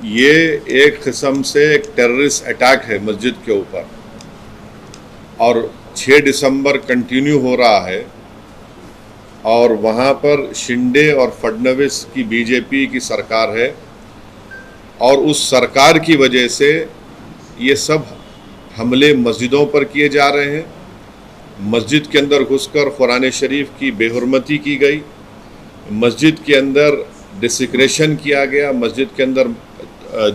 ये एक किस्म से एक टेररिस्ट अटैक है मस्जिद के ऊपर और 6 दिसंबर कंटिन्यू हो रहा है और वहाँ पर शिंदे और फडणवीस की बीजेपी की सरकार है और उस सरकार की वजह से ये सब हमले मस्जिदों पर किए जा रहे हैं। मस्जिद के अंदर घुसकर कुरान शरीफ की बेहुरमती की गई, मस्जिद के अंदर डिसेक्रेशन किया गया, मस्जिद के अंदर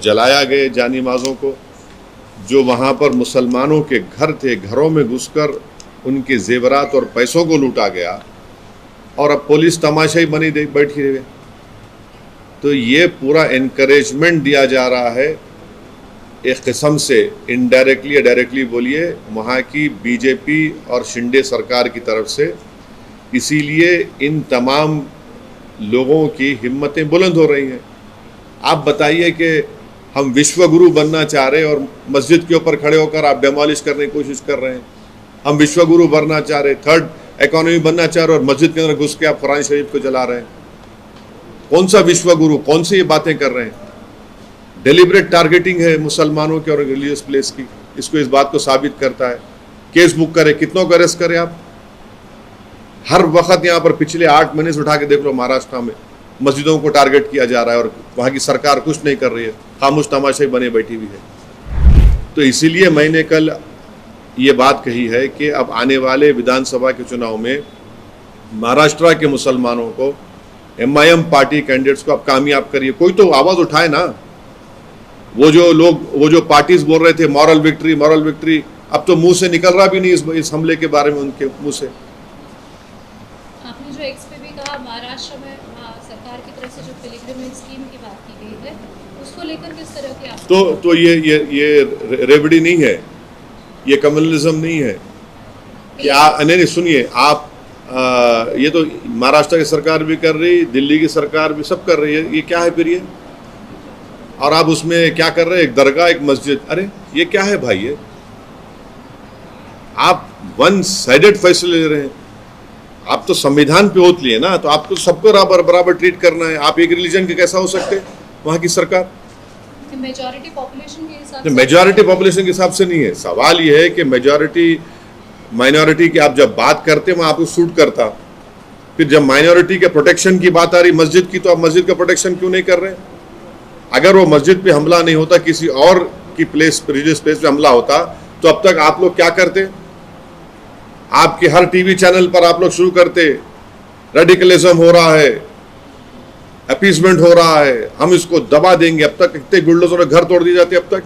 जलाया गए जानिमाज़ों को। जो वहाँ पर मुसलमानों के घर थे, घरों में घुसकर उनके जेवरात और पैसों को लूटा गया और अब पुलिस तमाशाई बनी बैठी रही। तो ये पूरा इनकरेजमेंट दिया जा रहा है एक किस्म से, इनडायरेक्टली या डायरेक्टली बोलिए, वहाँ की बीजेपी और शिंदे सरकार की तरफ से। इसीलिए इन तमाम लोगों की हिम्मतें बुलंद हो रही हैं। आप बताइए कि हम विश्वगुरु बनना चाह रहे हैं और मस्जिद के ऊपर खड़े होकर आप डेमोलिश करने की कोशिश कर रहे हैं। हम विश्वगुरु बनना चाह रहे, थर्ड इकोनॉमी बनना चाह रहे और मस्जिद के अंदर घुस के आप कुरान शरीफ को जला रहे हैं। कौन सा विश्वगुरु, कौन सी ये बातें कर रहे हैं? डेलिब्रेट टारगेटिंग है मुसलमानों के और रिलीजियस प्लेस की। इसको इस बात को साबित करता है। केस बुक करें, कितनों को अरेस्ट करें आप? हर वक्त यहाँ पर पिछले 8 महीने से उठा के देख लो, महाराष्ट्र में मस्जिदों को टारगेट किया जा रहा है और वहाँ की सरकार कुछ नहीं कर रही है, खामोश तमाशाई बने बैठी हुई है। तो इसीलिए मैंने कल ये बात कही है कि अब आने वाले विधानसभा के चुनाव में महाराष्ट्र के मुसलमानों को, MIM पार्टी कैंडिडेट्स को आप कामयाब करिए। कोई तो आवाज़ उठाए ना। वो जो पार्टीज बोल रहे थे मॉरल विक्ट्री, अब तो मुंह से निकल रहा भी नहीं इस हमले के बारे में उनके मुंह से। आपने जो एक्स पे भी कहा, महाराष्ट्र में सरकार की तरफ से जो पिलग्रिमेज स्कीम की बात की गई है, उसको लेकर किस तरह के आप तो ये रेवड़ी नहीं है, ये कम्युनलिज्म नहीं है कि नहीं सुनिए आप, ये तो महाराष्ट्र की सरकार भी कर रही, दिल्ली की सरकार भी, सब कर रही है। ये क्या है फिर ये? और आप उसमें क्या कर रहे हैं? एक दरगाह, एक मस्जिद, अरे ये क्या है भाई? ये आप वन साइडेड फैसले ले रहे हैं। आप तो संविधान पे ओथ लिए ना, तो आपको सबको बराबर ट्रीट करना है। आप एक रिलीजन के कैसा हो सकते हैं वहाँ की सरकार? मेजॉरिटी पॉपुलेशन के हिसाब से, मेजॉरिटी पॉपुलेशन के हिसाब से नहीं है। सवाल ये है कि मेजॉरिटी माइनॉरिटी की आप जब बात करते हैं वहाँ आपको सूट करता, फिर जब माइनॉरिटी के प्रोटेक्शन की बात आ रही मस्जिद की, तो आप मस्जिद का प्रोटेक्शन क्यों नहीं कर रहे? अगर वो मस्जिद पे हमला नहीं होता, किसी और की प्लेस, रिलीजियस प्लेस पे हमला होता, तो अब तक आप लोग क्या करते? आपके हर टीवी चैनल पर आप लोग शुरू करते, रेडिकलिज्म हो रहा है, अपीसमेंट हो रहा है, हम इसको दबा देंगे। अब तक कितने बुलडोजरों ने घर तोड़ दिए जाते अब तक।